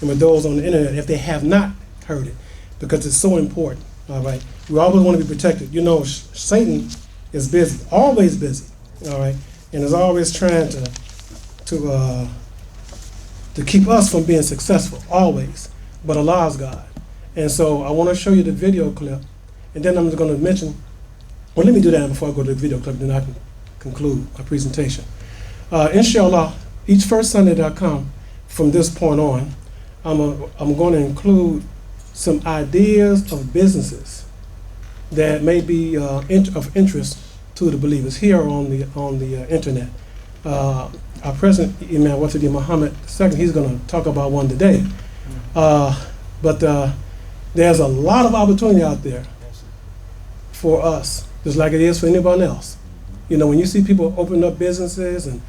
and with those on the internet if they have not heard it, because it's so important. All right, we always want to be protected. You know, Satan is busy, always busy. All right, and is always trying to keep us from being successful, always. But Allah's God. And so I want to show you the video clip, and then I'm just going to mention, well, let me do that before I go to the video clip, then I can conclude my presentation. Inshallah, each first Sunday that I come from this point on, I'm going to include some ideas of businesses that may be of interest to the believers here on the internet. Our President, Imam Mohammed II, he's going to talk about one today. But there's a lot of opportunity out there for us, just like it is for anyone else. You know, when you see people opening up businesses and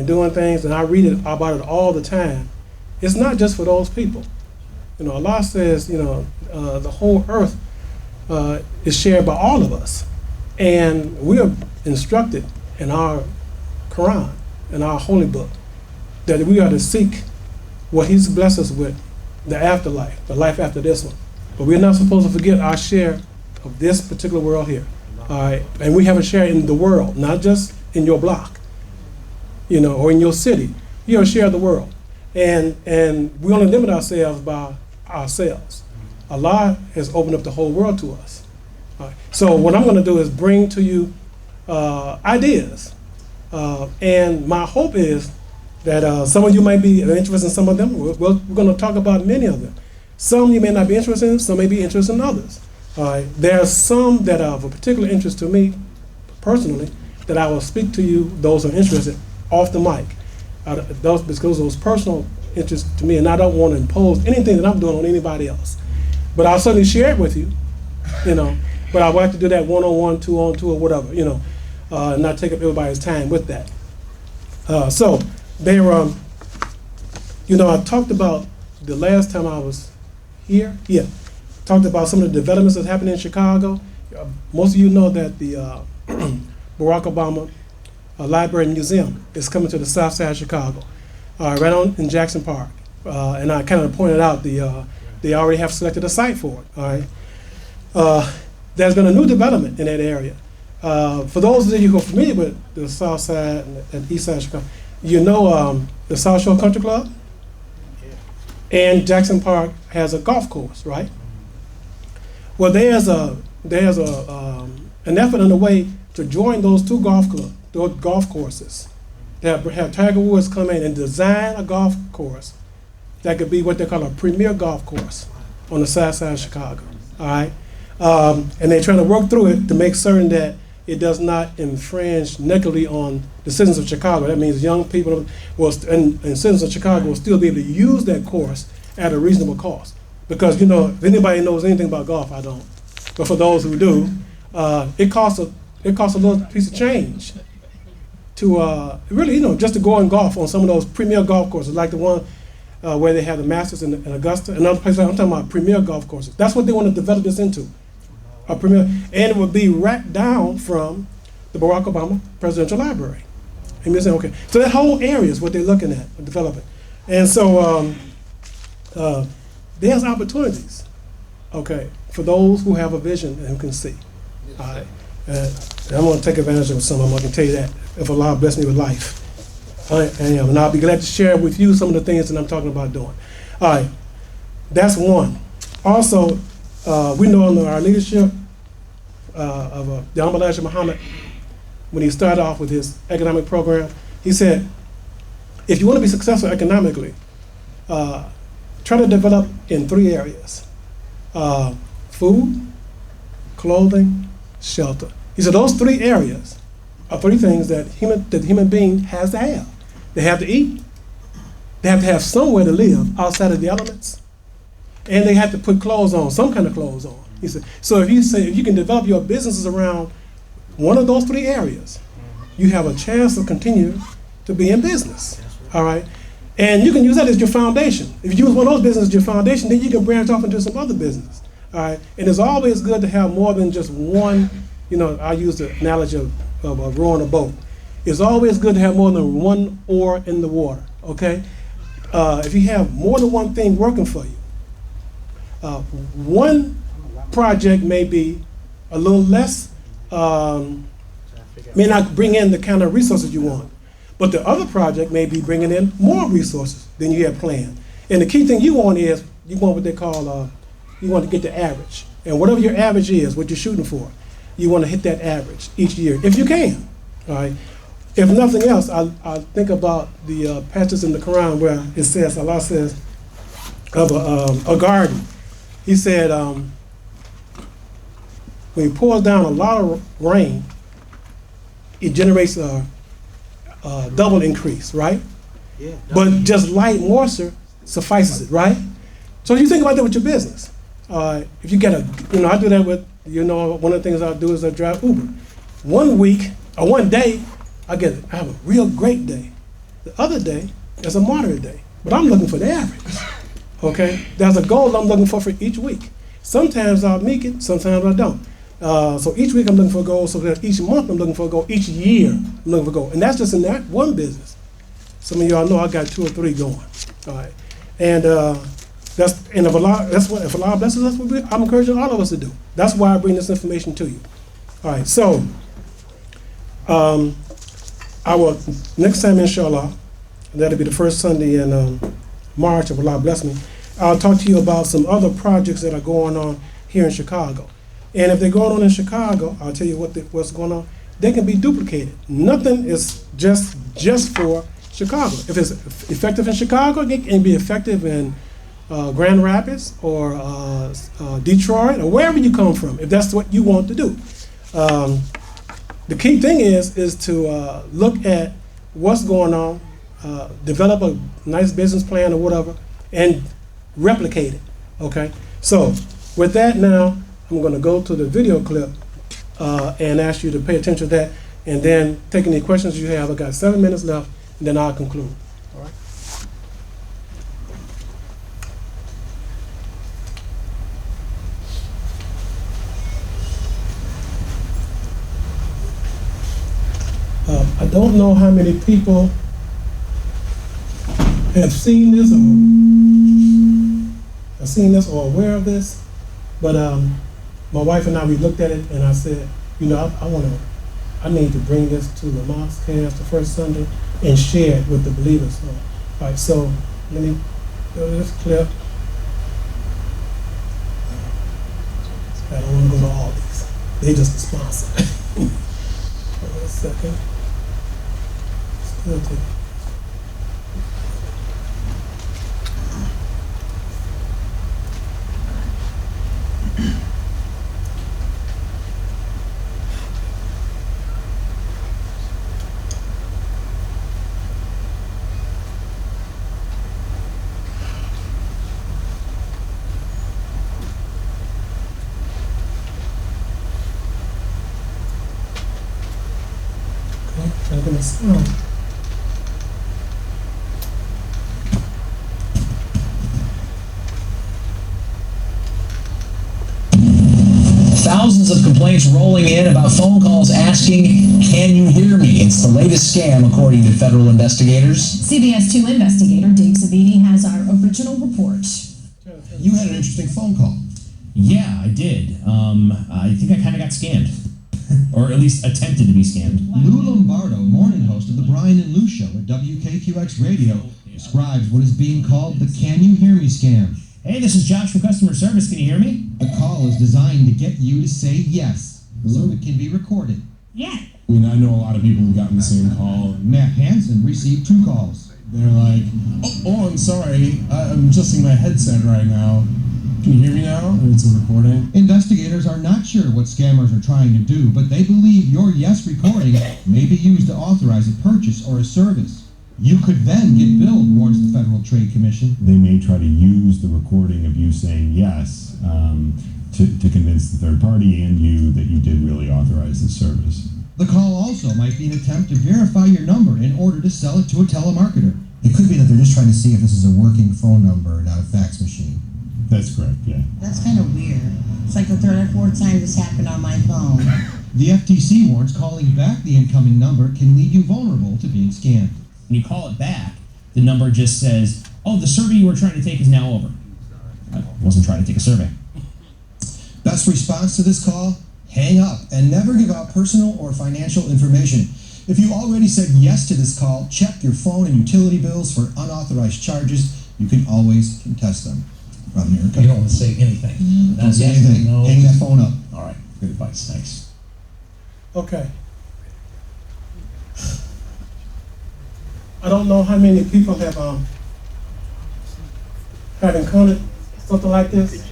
doing things, and I read about it all the time, it's not just for those people. You know, Allah says, you know, the whole earth is shared by all of us. And we are instructed in our Quran, in our holy book, that we are to seek what He's blessed us with, the afterlife, the life after this one. But we're not supposed to forget our share of this particular world here. All right? And we have a share in the world, not just in your block, you know, or in your city. You have a share of the world. And we only limit ourselves by ourselves. Allah has opened up the whole world to us. All right? So what I'm going to do is bring to you ideas. And my hope is that some of you might be interested in some of them. We're going to talk about many of them. Some you may not be interested in, some may be interested in others. There are some that are of a particular interest to me, personally, that I will speak to you, those who are interested, off the mic. Because those personal interests to me, and I don't want to impose anything that I'm doing on anybody else. But I'll certainly share it with you, you know. But I would like to do that one-on-one, two-on-two, or whatever, you know, and not take up everybody's time with that. So there, you know, I talked about the last time I was here. Yeah, talked about some of the developments that happened in Chicago. Most of you know that the Barack Obama Library and Museum is coming to the south side of Chicago, right on in Jackson Park. And I kind of pointed out they already have selected a site for it. All right. There's been a new development in that area. For those of you who are familiar with the south side and east side of Chicago, you know the South Shore Country Club? And Jackson Park has a golf course, right? Well, there's an effort underway to join those two golf courses. They have Tiger Woods come in and design a golf course that could be what they call a premier golf course on the south side of Chicago. All right, and they're trying to work through it to make certain that it does not infringe negatively on the citizens of Chicago. That means young people and citizens of Chicago will still be able to use that course at a reasonable cost. Because, you know, if anybody knows anything about golf, I don't. But for those who do, it costs a little piece of change to really, you know, just to go and golf on some of those premier golf courses, like the one where they have the Masters in Augusta, and other places. I'm talking about premier golf courses. That's what they want to develop this into. A premier, and it would be right down from the Barack Obama Presidential Library. And you're saying, okay, so that whole area is what they're looking at, developing. And so there's opportunities, okay, for those who have a vision and who can see. All right. And I'm going to take advantage of some of them. I can tell you that, if Allah bless me with life. And I'll be glad to share with you some of the things that I'm talking about doing. All right, that's one. Also, we know under our leadership of the Honorable Elijah Mohammed, when he started off with his economic program, he said, if you want to be successful economically, try to develop in three areas: food, clothing, shelter. He said those three areas are three things that the human being has to have. They have to eat, they have to have somewhere to live outside of the elements, and they have to put clothes on, some kind of clothes on. He said, so if you can develop your businesses around one of those three areas, you have a chance to continue to be in business. All right? And you can use that as your foundation. If you use one of those businesses as your foundation, then you can branch off into some other business. All right? And it's always good to have more than just one. You know, I use the analogy of rowing a boat. It's always good to have more than one oar in the water, okay? if you have more than one thing working for you, one project may be a little less, may not bring in the kind of resources you want, but the other project may be bringing in more resources than you had planned. And the key thing you want is, you want what they call, you want to get the average. And whatever your average is, what you're shooting for, you want to hit that average each year, if you can, all right? If nothing else, I think about the passages in the Quran where it says, Allah says, of a garden. He said, when He pours down a lot of rain, it generates a double increase, right? Yeah. But just light moisture suffices it, right? So you think about that with your business. If you get a, I do that with, one of the things I do is I drive Uber. One week, or one day, I have a real great day. The other day, is a moderate day. But I'm looking for the average, okay? There's a goal I'm looking for each week. Sometimes I'll make it, sometimes I don't. So each week I'm looking for a goal, so that each month I'm looking for a goal, each year I'm looking for a goal. And that's just in that one business. Some of y'all know I got 2 or 3 going, all right? And if Allah blesses us, I'm encouraging all of us to do. That's why I bring this information to you. All right, so I will, next time, inshallah, that'll be the first Sunday in March, if Allah bless me, I'll talk to you about some other projects that are going on here in Chicago. And if they're going on in Chicago, I'll tell you what's going on. They can be duplicated. Nothing is just for Chicago. If it's effective in Chicago, it can be effective in Grand Rapids or Detroit or wherever you come from, if that's what you want to do. The key thing is to look at what's going on, develop a nice business plan or whatever, and replicate it, okay? So with that now, I'm gonna go to the video clip and ask you to pay attention to that, and then take any questions you have. I got 7 minutes left, and then I'll conclude, all right? I don't know how many people have seen this or aware of this, but my wife and I, we looked at it and I said, I need to bring this to the Mosque the first Sunday and share it with the believers. All right, so let me go to this clip. I don't want to go to all these. They just a sponsor. Hold on a second. Still taking. Thousands of complaints rolling in about phone calls asking, "Can you hear me?" It's the latest scam, according to federal investigators. CBS 2 investigator Dave Savini has our original report. You had an interesting phone call. Yeah, I did. I think I kind of got scammed. Or at least attempted to be scammed. Lou Lombardo, morning host of the Brian and Lou Show at WKQX Radio, describes what is being called the "Can You Hear Me" scam. Hey, this is Josh from customer service. Can you hear me? The call is designed to get you to say yes, so it can be recorded. Yeah. I know a lot of people who've gotten the same call. Matt Hansen received 2 calls. They're like, I'm sorry, I'm adjusting my headset right now. Can you hear me now? And it's a recording. Investigators are not sure what scammers are trying to do, but they believe your yes recording may be used to authorize a purchase or a service. You could then get billed, warns the Federal Trade Commission. They may try to use the recording of you saying yes to convince the third party and you that you did really authorize the service. The call also might be an attempt to verify your number in order to sell it to a telemarketer. It could be that they're just trying to see if this is a working phone number, not a fax machine. That's correct, yeah. That's kind of weird. It's like the 3rd or 4th time this happened on my phone. The FTC warns calling back the incoming number can leave you vulnerable to being scammed. When you call it back, the number just says, oh, the survey you were trying to take is now over. I wasn't trying to take a survey. Best response to this call? Hang up and never give out personal or financial information. If you already said yes to this call, check your phone and utility bills for unauthorized charges. You can always contest them. From here. You don't want to say anything. Don't say Yes, anything. no. Hang that phone up. All right, good advice, thanks. Okay. I don't know how many people have encountered something like this.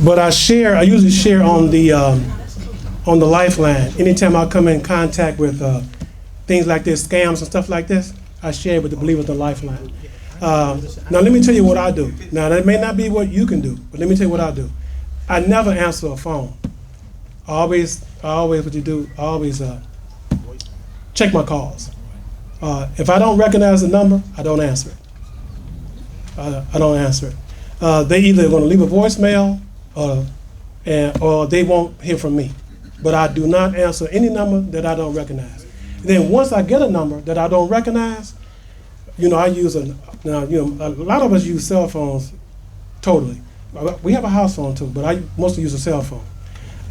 But I usually share on the Lifeline. Anytime I come in contact with things like this, scams and stuff like this, I share with the believers on the Lifeline. Now let me tell you what I do. Now that may not be what you can do, but let me tell you what I do. I never answer a phone. I always what you do, I always check my calls. If I don't recognize the number, I don't answer it. I don't answer it. They either going to leave a voicemail or they won't hear from me. But I do not answer any number that I don't recognize. Then once I get a number that I don't recognize, I use a lot of us use cell phones totally. We have a house phone too, but I mostly use a cell phone.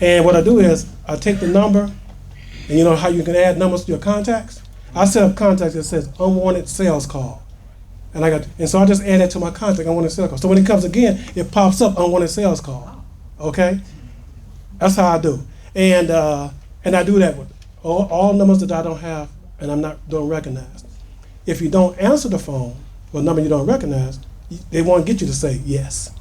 And what I do is I take the number, and you know how you can add numbers to your contacts? I set up contacts that says unwanted sales call. And so I just add that to my contact, unwanted sales call. So when it comes again, it pops up unwanted sales call. Okay? That's how I do. And I do that with all numbers that I don't have and don't recognize. If you don't answer the phone with a number you don't recognize, they won't get you to say yes.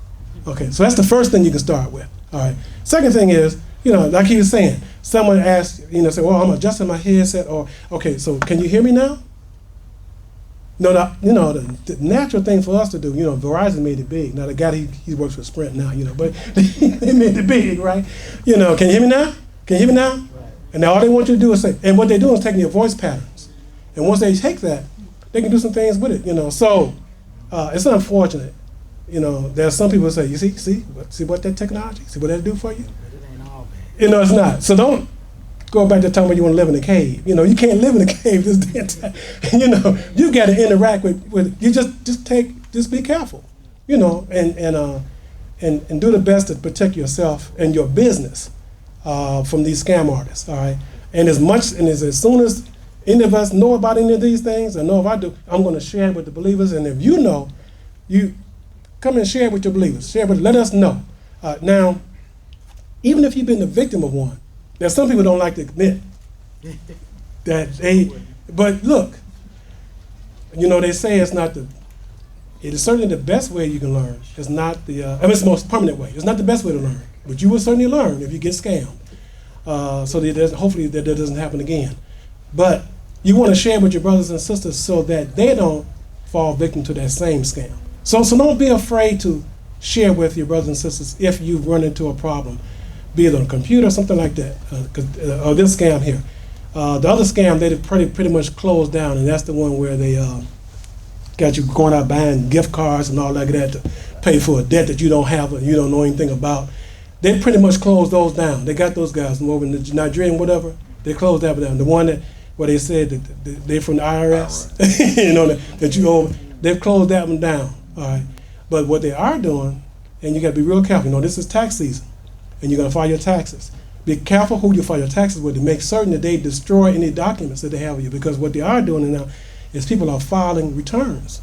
Okay, so that's the first thing you can start with. All right. Second thing is, like he was saying, someone asks, say, well, I'm adjusting my headset, or okay, so can you hear me now? No, the natural thing for us to do, Verizon made it big. Now the guy he works for Sprint now, but they made it big, right? Can you hear me now? Can you hear me now? Right. And now all they want you to do is say, and what they do is taking your voice patterns, and once they take that, they can do some things with it, So it's unfortunate, there's some people who say, you see what that technology, see what that do for you? It's not. So don't go back to talking about you want to live in a cave. You can't live in a cave this damn time. You got to interact with you. Just be careful, and do the best to protect yourself and your business from these scam artists. All right, and as soon as any of us know about any of these things, I know if I do, I'm going to share it with the believers. And if you know, you come and share it with your believers. Let us know. Now, even if you've been the victim of one, there's some people don't like to admit that but look, they say it is certainly the best way you can learn. It's not it's the most permanent way. It's not the best way to learn, but you will certainly learn if you get scammed. So hopefully that doesn't happen again. But you want to share with your brothers and sisters so that they don't fall victim to that same scam. So don't be afraid to share with your brothers and sisters if you run into a problem, be it on a computer or something like that, or this scam here. The other scam, they pretty much closed down, and that's the one where they got you going out buying gift cards and all like that to pay for a debt that you don't have or you don't know anything about. They pretty much closed those down. They got those guys from over in the Nigeria and whatever. They closed that down. The one where they said that they're from the IRS, that you owe, they've closed that one down. All right, but what they are doing, and you got to be real careful. This is tax season, and you're going to file your taxes. Be careful who you file your taxes with to make certain that they destroy any documents that they have of you, because what they are doing now is people are filing returns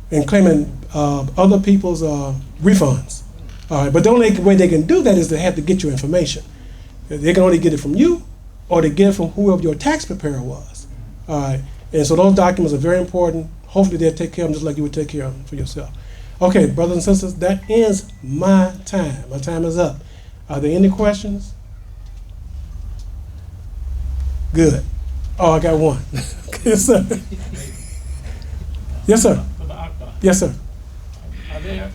and claiming other people's refunds. All right, but the only way they can do that is they have to get your information. They can only get it from you, or they get it from whoever your tax preparer was. All right, and so those documents are very important. Hopefully they'll take care of them just like you would take care of them for yourself. Okay, brothers and sisters, that ends my time. My time is up. Are there any questions? Good. Oh, I got one. Yes, sir. Yes, sir. Yes, sir. Are there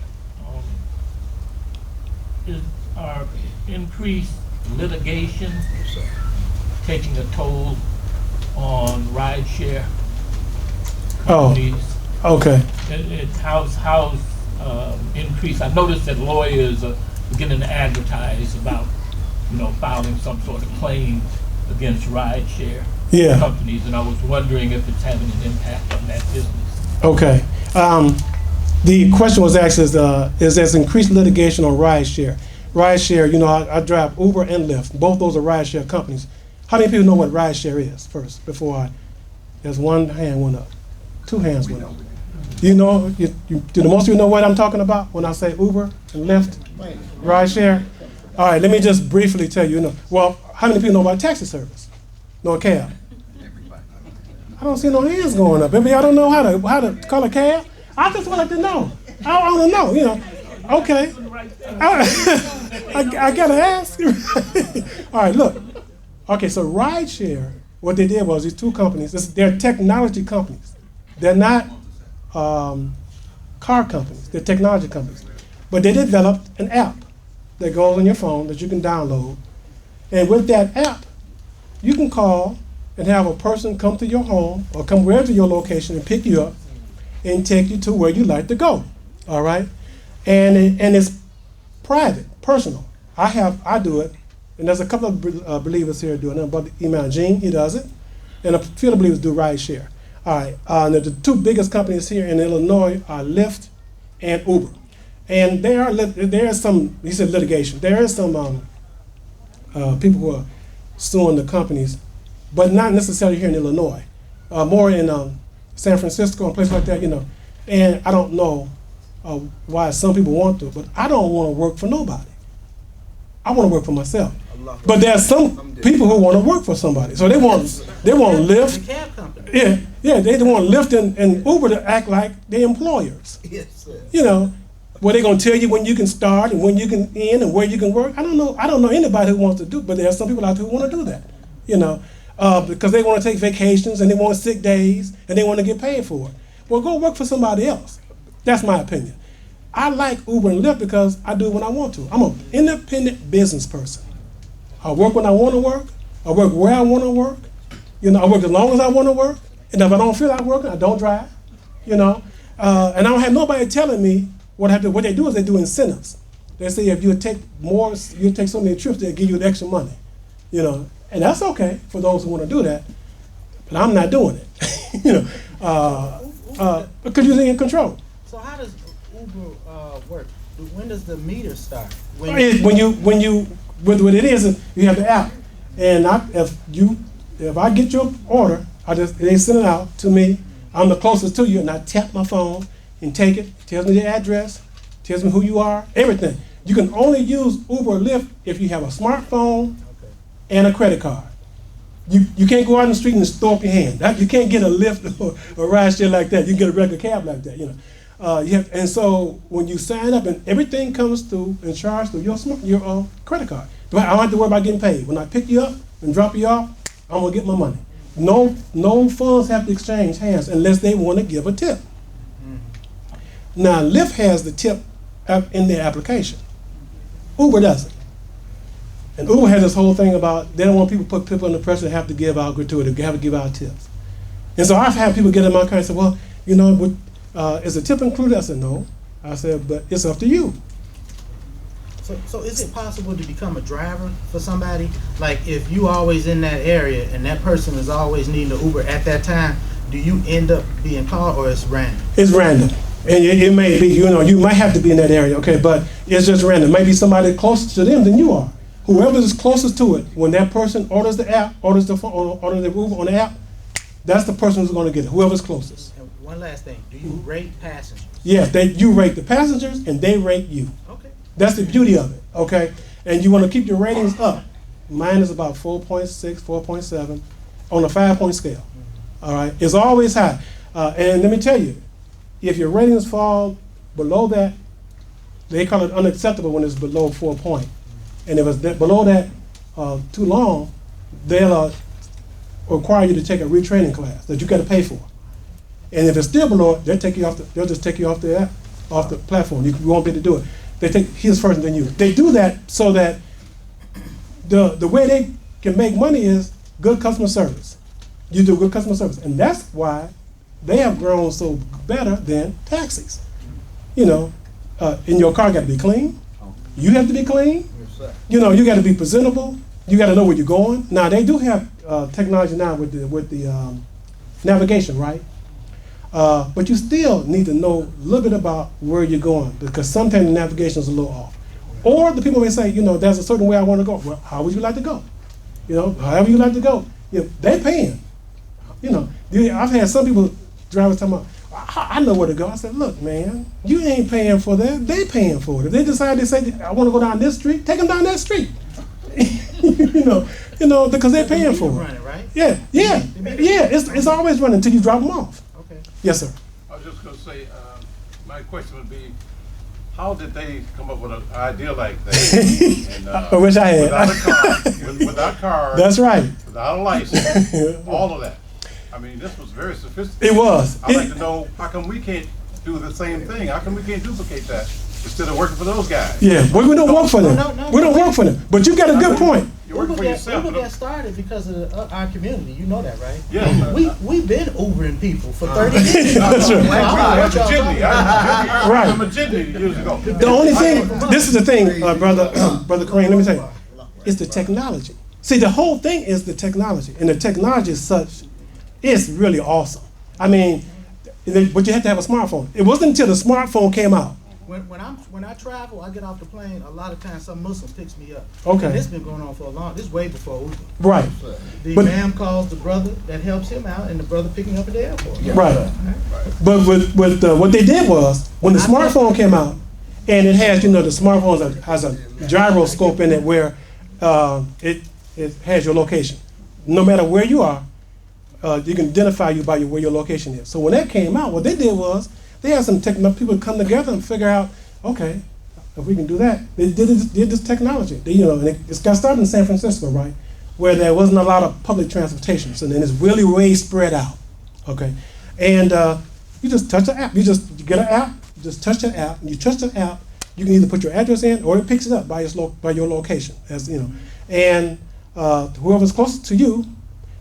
are increased litigation taking a toll on rideshare companies? Oh, okay. How's increase? I noticed that lawyers are beginning to advertise about, filing some sort of claim against rideshare companies, and I was wondering if it's having an impact on that business. Okay. The question was asked is there's increased litigation on rideshare? Rideshare, I drive Uber and Lyft. Both those are rideshare companies. How many people know what rideshare is first, there's one hand went up, two hands went up. Do the most of you know what I'm talking about when I say Uber and Lyft, rideshare? All right, let me just briefly tell you, well, how many people know about taxi service? No, a cab? I don't see no hands going up. Maybe I don't know how to call a cab. I just would like to know. I want to know, Okay. I got to ask. All right, look. Okay, so rideshare, what they did was these two companies, they're technology companies. They're not car companies. They're technology companies. But they developed an app that goes on your phone that you can download. And with that app, you can call and have a person come to your home or come wherever your location and pick you up and take you to where you like to go. All right? And it's private, personal. I do it, and there's a couple of believers here doing it. But Imam, he does it, and a few believers do rideshare. All right, the two biggest companies here in Illinois are Lyft and Uber, and there is some. He said litigation. There is some people who are suing the companies, but not necessarily here in Illinois. More in San Francisco and places like that, And I don't know why some people want to, but I don't want to work for nobody. I want to work for myself. But there are some people who want to work for somebody, so they want Lyft. The cab company. Yeah, they want Lyft and Uber to act like they're employers. Yes, sir. Where they're gonna tell you when you can start and when you can end and where you can work. I don't know anybody who wants to do, but there are some people out there who want to do that. Because they want to take vacations and they want sick days and they want to get paid for it. Well, go work for somebody else. That's my opinion. I like Uber and Lyft because I do it when I want to. I'm an independent business person. I work when I want to work. I work where I want to work. I work as long as I want to work. And if I don't feel like working, I don't drive. And I don't have nobody telling me what I have to. What they do is they do incentives. They say if you take so many trips, they'll give you the extra money. And that's okay for those who want to do that. But I'm not doing it. Because you're in control. So how does Uber work? When does the meter start? What it is you have the app, and if I get your order, they send it out to me. I'm the closest to you, and I tap my phone and take it. Tells me the address, tells me who you are, everything. You can only use Uber or Lyft if you have a smartphone and a credit card. You can't go out in the street and just throw up your hand. You can't get a Lyft or a rideshare like that. You can get a regular cab like that. And so when you sign up, and everything comes through and charged through your credit card. I don't have to worry about getting paid. When I pick you up and drop you off, I'm gonna get my money. No funds have to exchange hands unless they want to give a tip. Now Lyft has the tip in their application. Uber doesn't. And Uber has this whole thing about they don't want put people under pressure to have to give out gratuity, have to give out tips. And so I've had people get in my car and say, well, is the tip included? I said, no. I said, but it's up to you. So is it possible to become a driver for somebody? Like if you always in that area and that person is always needing an Uber at that time, do you end up being called or it's random? It's random. And it may be, you might have to be in that area, okay, but it's just random. Maybe somebody closer to them than you are. Whoever is closest to it, when that person orders the app, orders the phone, orders the Uber on the app, that's the person who's going to get it, whoever's closest. And one last thing, do you rate passengers? Yes, you rate the passengers and they rate you. Okay. That's the beauty of it, okay? And you want to keep your ratings up. Mine is about 4.6, 4.7 on a 5-point scale, all right? It's always high. And let me tell you, if your ratings fall below that, they call it unacceptable when it's below 4 point. And if it's below that too long, they'll require you to take a retraining class that you got to pay for. And if it's still below it, they'll just take you off the app, off the platform. You won't be able to do it. They take his first than you. They do that so that the way they can make money is good customer service. You do good customer service, and that's why they have grown so better than taxis. in your car got to be clean. You have to be clean. You know, you got to be presentable. You got to know where you're going. Now they do have technology now with the navigation, right? But you still need to know a little bit about where you're going, because sometimes the navigation is a little off. Or the people may say, you know, there's a certain way I want to go. Well, how would you like to go? You know, however you like to go. You know, they're paying. You know, I've had some people, drivers talking about, I know where to go. I said, look, man, you ain't paying for that. They paying for it. If they decide to say, I want to go down this street, take them down that street. you know, because they're paying for it. Running, right? Yeah. It's always running until you drop them off. Okay. Yes, sir. I was just going to say, my question would be, how did they come up with an idea like that? And, I wish I had. Without a car, without cars. That's right. Without a license, all of that. I mean, this was very sophisticated. It was. I'd like to know, how come we can't do the same thing? How come we can't duplicate that instead of working for those guys? Yeah, but we don't work for them. We don't work for them. But you got a good point. You're working for yourself. Uber got started because of our community. You know that, right? Yeah. We've been Ubering people for 30 years. That's right. I'm a jitney years ago. The only thing, this is the thing, brother Kareem, let me tell you, it's the technology. See, the whole thing is the technology, and the technology is such, it's really awesome. I mean, but you have to have a smartphone. It wasn't until the smartphone came out. When I travel, I get off the plane. A lot of times, some Muslim picks me up. Okay. And this been going on for a long. This way before Uber. Right. The Imam calls the brother that helps him out, and the brother picking up at the airport. Right. But with what they did was, when the smartphone came out, and it has, you know, the smartphone has a gyroscope in it where it has your location. No matter where you are, you can identify you by where your location is. So when that came out, what they did was, they had some people come together and figure out, okay, if we can do that. They did this technology. And it got started in San Francisco, right, where there wasn't a lot of public transportation. So then it's really way spread out, okay? And you just touch the app. You get an app, you just touch the app, and you touch the app, you can either put your address in or it picks it up by your location, as you know. And whoever's closest to you,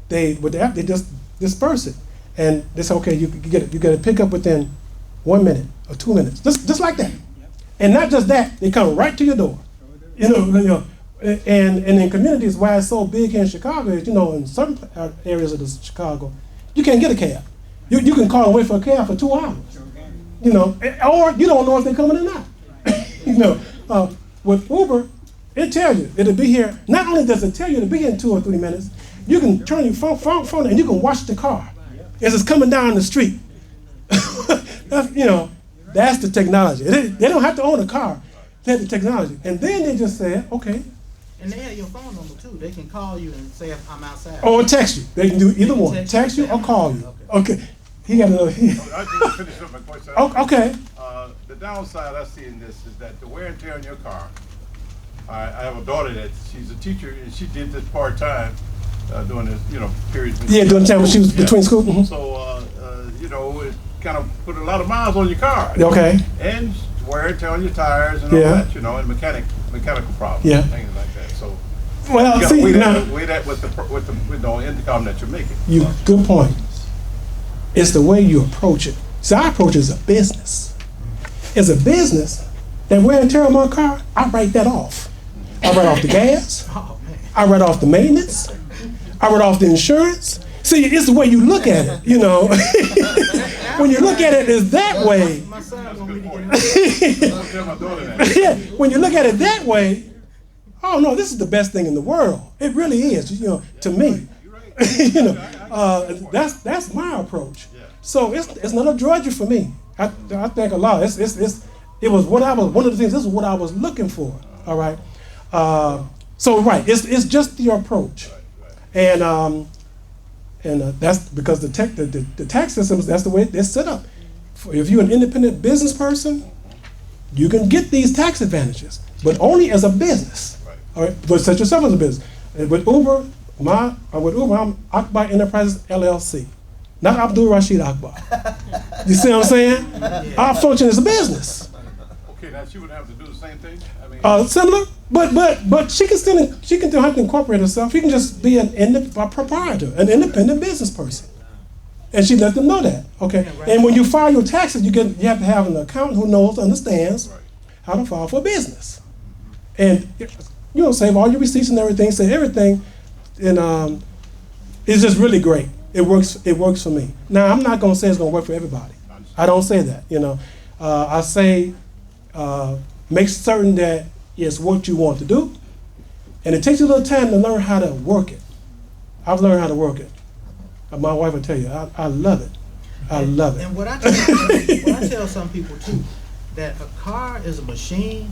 with the app, they just disperse it. And they say, okay, you get a pickup within 1 minute or 2 minutes, just like that. And not just that, they come right to your door. And in communities, why it's so big here in Chicago is, in certain areas of Chicago, you can't get a cab. You can call and wait for a cab for 2 hours. Or you don't know if they're coming or not. With Uber, it tells you it'll be here. Not only does it tell you it'll be here in 2 or 3 minutes, you can turn your phone and you can watch the car as it's coming down the street. That's the technology. They don't have to own a car. They have the technology. And then they just say, okay. And they have your phone number too. They can call you and say, I'm outside. Or text you. They can do either one. Text you or call you. Okay. He got another. I just finished up my question. Okay. The downside I see in this is that the wear and tear on your car. I have a daughter that she's a teacher and she did this part-time during this, period. Yeah, during the time when she was between school. Mm-hmm. So, it kind of put a lot of miles on your car. Okay. And wear and tear on your tires and all that, and mechanical problems, things like that. So, well, see, weigh that with the intercom that you're making. Good point. It's the way you approach it. See, I approach it as a business. As a business, that wear and tear on my car, I write that off. I write off the gas. I write off the maintenance. I write off the insurance. See, it's the way you look at it, When you look at it, it's that way. Yeah, when you look at it that way, oh no, this is the best thing in the world. It really is, to me. That's my approach. So it's not a drudgery for me. I think a lot. It was one of the things. This is what I was looking for. All right. It's just the approach, and that's because the tax systems. That's the way they're set up. If you're an independent business person, you can get these tax advantages, but only as a business. All right. But set yourself as a business. And with Uber, I'm Akbar Enterprises LLC, not Abdul Rasheed Akbar. You see what I'm saying? I function as a business. Okay, now she would have to do the same thing. I mean, similar, but she can have to incorporate herself. She can just be a proprietor, an independent business person, and she let them know that. Okay, and when you file your taxes, you have to have an accountant who understands how to file for business. And, you know, save all your receipts and everything, save everything, and it's just really great. It works for me. Now, I'm not gonna say it's gonna work for everybody. I don't say that, you know. I say make certain that it's what you want to do, and it takes you a little time to learn how to work it. I've learned how to work it. My wife will tell you, I love it. I love it. And what I tell some people too, that a car is a machine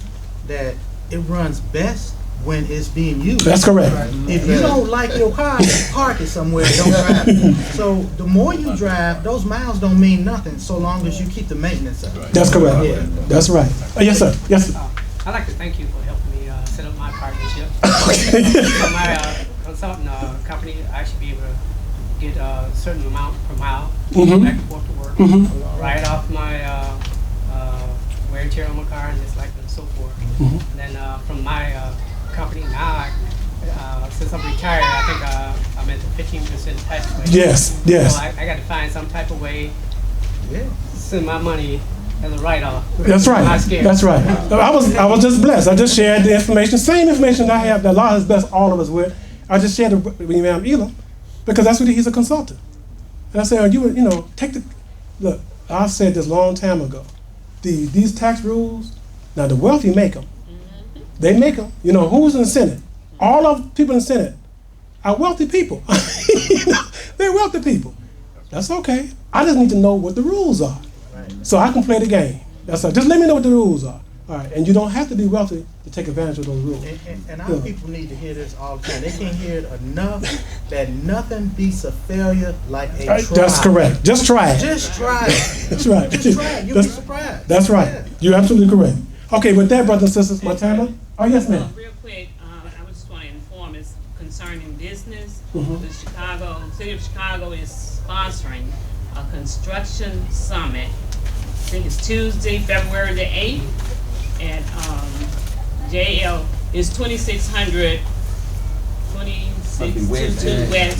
that it runs best when it's being used. That's correct. If you don't like your car, park it somewhere, don't drive it. So the more you drive, those miles don't mean nothing so long as you keep the maintenance up. That's correct. Yeah. That's right. Yes, sir. Yes, sir. I'd like to thank you for helping me set up my partnership. So my consultant company, I should be able to get a certain amount per mile back and forth to work, write off my wear and tear on my car and just like and so forth. And then from my company now, since I'm retired, I think I'm at the 15% tax rate. Yes, yes. So I got to find some type of way to send my money as a write-off. That's right. That's right. I was just blessed. I just shared the information, same information I have that Allah has blessed all of us with. I just shared it with Imam because that's what he's a consultant. And I said, you know, look. I said this a long time ago. These tax rules. Now the wealthy make them. They make them. You know who's in the Senate? All of the people in the Senate are wealthy people. You know, they're wealthy people. That's okay. I just need to know what the rules are, so I can play the game. That's all. Just let me know what the rules are. All right, and you don't have to be wealthy to take advantage of those rules. And our people need to hear this all the time. They can't hear it enough that nothing beats a failure like a try. That's correct. Just try it. Just try it. That's right. Just try it. You'll be surprised. That's right. Yeah. You're absolutely correct. Okay, with that, brothers and sisters, my time up? Oh, yes, ma'am. Real quick, I just want to inform is concerning business. The City of Chicago is sponsoring a construction summit. I think it's Tuesday, February the 8th. And JL is 2600 2622 West.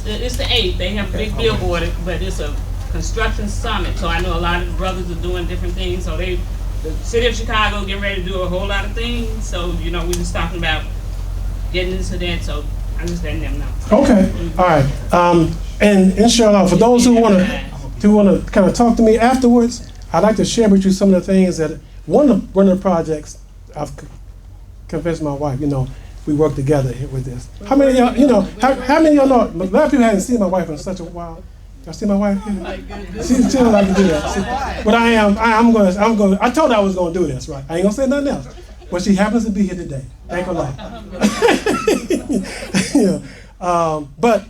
It's the 8th. They have a big billboard, but it's a construction summit. So I know a lot of the brothers are doing different things. So the City of Chicago getting ready to do a whole lot of things. So you know, we just talking about getting into that. So I'm just letting them know. Okay. All right. And inshallah, for those who want to kind of talk to me afterwards, I'd like to share with you some of the things that one of the projects I've confessed to my wife. You know, we work together here with this. How many of y'all, you know, how many of y'all know? A lot of people haven't seen my wife in such a while. Y'all see my wife? She don't like to do that. But I'm going. I told her I was going to do this, right? I ain't gonna say nothing else. But she happens to be here today. Thank Allah. Yeah. But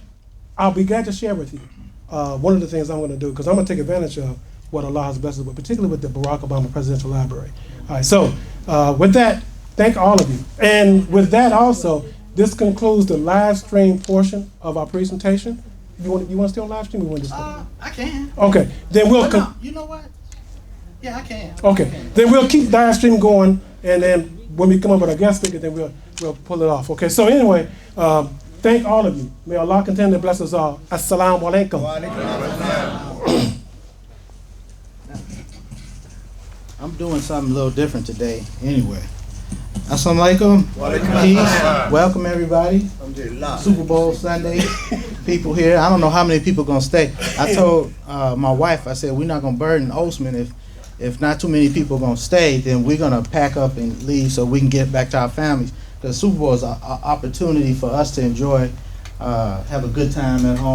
I'll be glad to share with you one of the things I'm going to do, because I'm going to take advantage of what Allah has blessed us with, particularly with the Barack Obama Presidential Library. All right, so with that, thank all of you. And with that also, this concludes the live stream portion of our presentation. You want to stay on live stream? Or you want to stay? I can. Okay, then we'll. No, you know what? Yeah, I can. Okay, then we'll keep the live stream going, and then when we come up with our guest speaker, then we'll pull it off. Okay, so anyway, thank all of you. May Allah continue to bless us all. Assalamu alaikum. I'm doing something a little different today anyway. Assalamu alaikum. Peace. Welcome everybody. Super Bowl Sunday. People here. I don't know how many people gonna stay. I told my wife, I said, we're not gonna burden Osman if not too many people gonna stay, then we're gonna pack up and leave so we can get back to our families. Because Super Bowl is an opportunity for us to enjoy, have a good time at home.